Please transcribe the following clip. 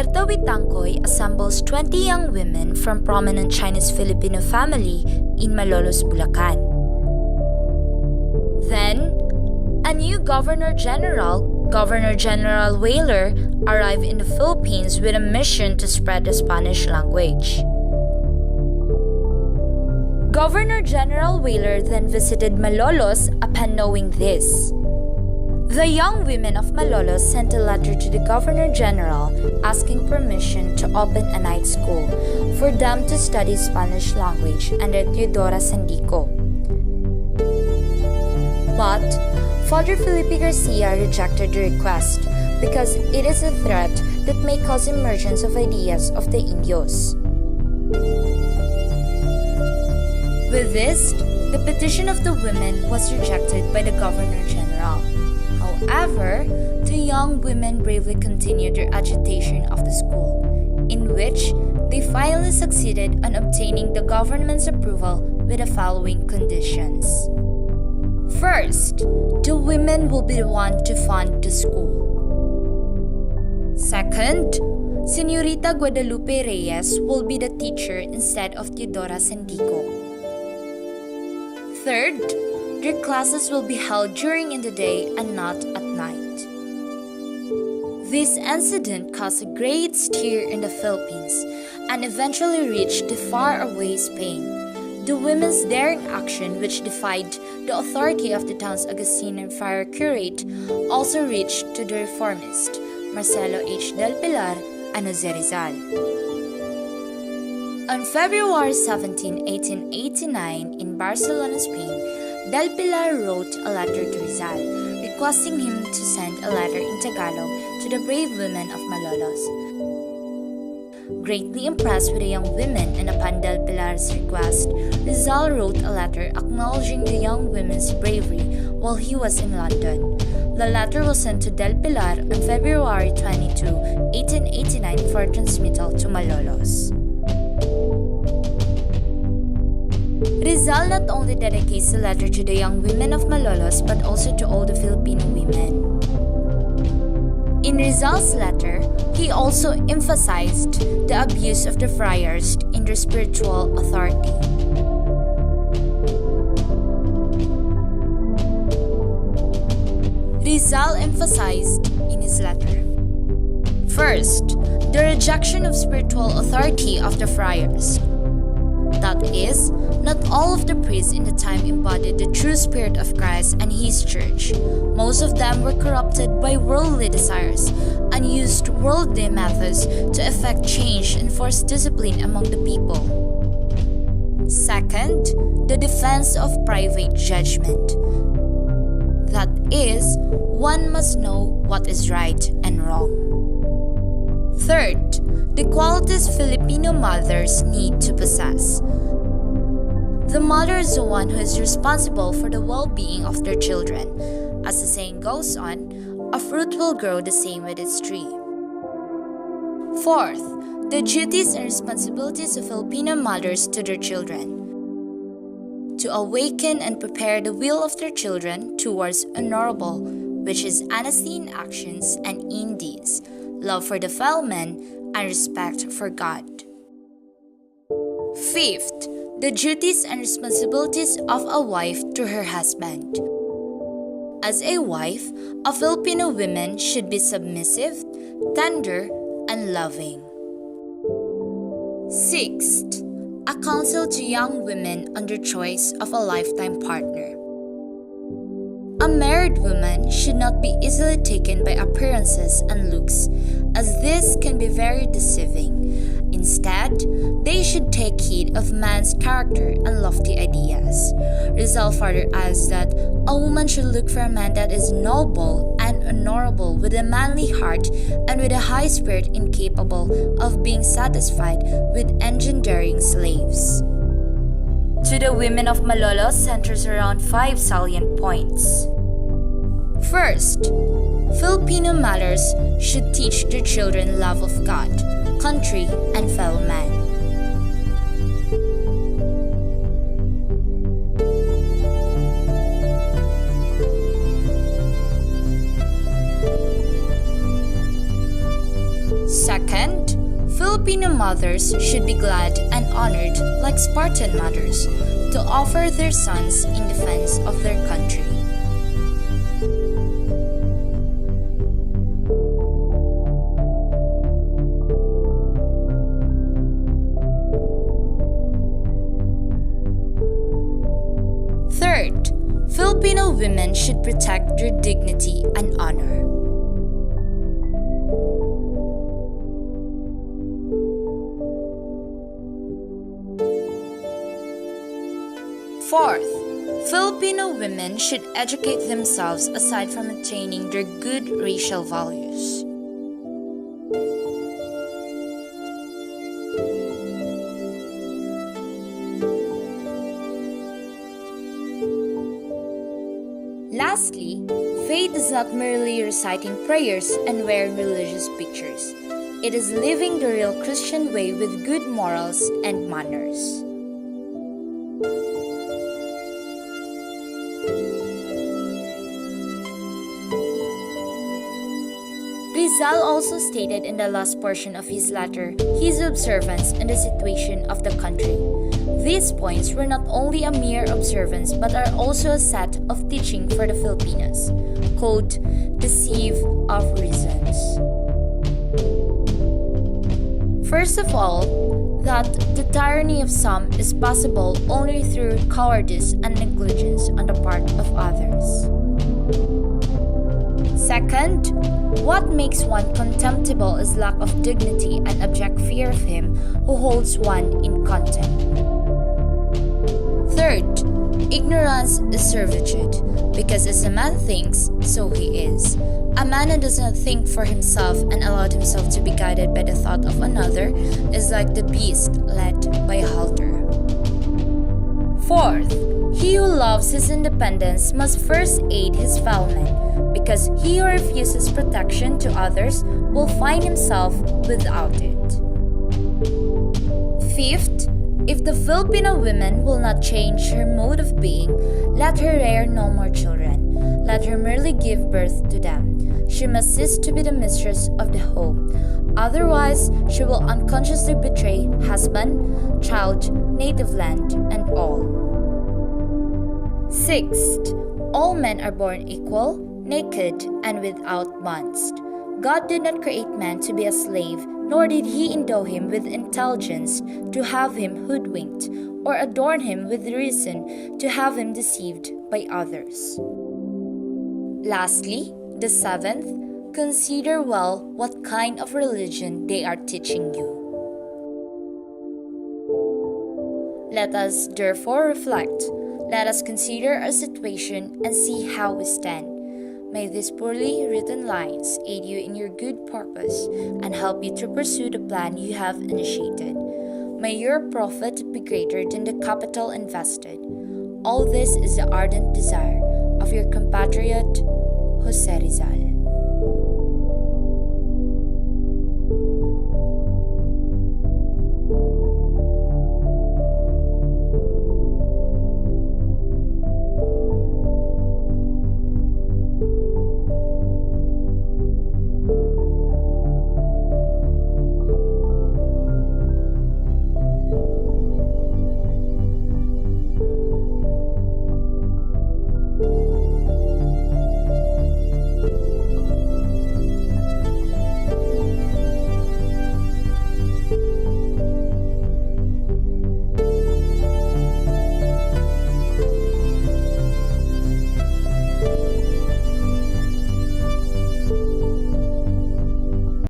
Berta Witangkoy assembles 20 young women from prominent Chinese-Filipino family in Malolos, Bulacan. Then, a new Governor General Whaler, arrived in the Philippines with a mission to spread the Spanish language. Governor General Whaler then visited Malolos upon knowing this. The young women of Malolos sent a letter to the Governor General asking permission to open a night school for them to study Spanish language under Teodora Sandico. But Father Felipe Garcia rejected the request because it is a threat that may cause emergence of ideas of the Indios. With this, the petition of the women was rejected by the Governor General. However, the young women bravely continued their agitation of the school, in which they finally succeeded on obtaining the government's approval with the following conditions. First, the women will be the one to fund the school. Second, Señorita Guadalupe Reyes will be the teacher instead of Teodora Sandico. Third, their classes will be held during in the day and not at night. This incident caused a great stir in the Philippines and eventually reached the faraway Spain. The women's daring action, which defied the authority of the town's Augustinian friar curate, also reached to the reformist, Marcelo H. del Pilar and Jose Rizal. On February 17, 1889, in Barcelona, Spain, Del Pilar wrote a letter to Rizal, requesting him to send a letter in Tagalog to the brave women of Malolos. Greatly impressed with the young women and upon Del Pilar's request, Rizal wrote a letter acknowledging the young women's bravery while he was in London. The letter was sent to Del Pilar on February 22, 1889 for transmittal to Malolos. Rizal not only dedicates the letter to the young women of Malolos but also to all the Filipino women. In Rizal's letter, he also emphasized the abuse of the friars in their spiritual authority. Rizal emphasized in his letter: first, the rejection of spiritual authority of the friars. That is, not all of the priests in the time embodied the true spirit of Christ and His church. Most of them were corrupted by worldly desires and used worldly methods to effect change and force discipline among the people. Second, the defense of private judgment. That is, one must know what is right and wrong. Third, the qualities Filipino mothers need to possess. The mother is the one who is responsible for the well-being of their children. As the saying goes on, a fruit will grow the same with its tree. Fourth, the duties and responsibilities of Filipino mothers to their children. To awaken and prepare the will of their children towards honorable, which is honesty in actions and in deeds, love for the fellow man, and respect for God. Fifth, the duties and responsibilities of a wife to her husband. As a wife, a Filipino woman should be submissive, tender, and loving. Sixth, a counsel to young women on their choice of a lifetime partner. A married woman should not be easily taken by appearances and looks, as this can be very deceiving. Instead, they should take heed of man's character and lofty ideas. Rizal further adds that a woman should look for a man that is noble and honorable, with a manly heart and with a high spirit, incapable of being satisfied with engendering slaves. To the women of Malolos centers around 5 salient points. First, Filipino mothers should teach their children love of God, country, and fellow man. Second, Filipino mothers should be glad and honored like Spartan mothers to offer their sons in defense of their country. Third, Filipino women should protect their dignity and honor. Fourth, Filipino women should educate themselves aside from attaining their good racial values. Lastly, faith is not merely reciting prayers and wearing religious pictures. It is living the real Christian way with good morals and manners. Rizal also stated in the last portion of his letter his observance and the situation of the country. These points were not only a mere observance but are also a set of teaching for the Filipinos, called the Sieve of Reasons. First of all, that the tyranny of some is possible only through cowardice and negligence on the part of others. Second, what makes one contemptible is lack of dignity and abject fear of him who holds one in contempt. Third, ignorance is servitude, because as a man thinks, so he is. A man who does not think for himself and allow himself to be guided by the thought of another is like the beast led by a halter. Fourth, he who loves his independence must first aid his fellow men, because he who refuses protection to others will find himself without it. Fifth, if the Filipino woman will not change her mode of being, let her rear no more children. Let her merely give birth to them. She must cease to be the mistress of the home. Otherwise, she will unconsciously betray husband, child, native land, and all. Sixth, all men are born equal, naked, and without bonds. God did not create man to be a slave, nor did he endow him with intelligence to have him hoodwinked, or adorn him with reason to have him deceived by others. Lastly, the seventh, consider well what kind of religion they are teaching you. Let us therefore reflect. Let us consider our situation and see how we stand. May these poorly written lines aid you in your good purpose and help you to pursue the plan you have initiated. May your profit be greater than the capital invested. All this is the ardent desire of your compatriot, Jose Rizal.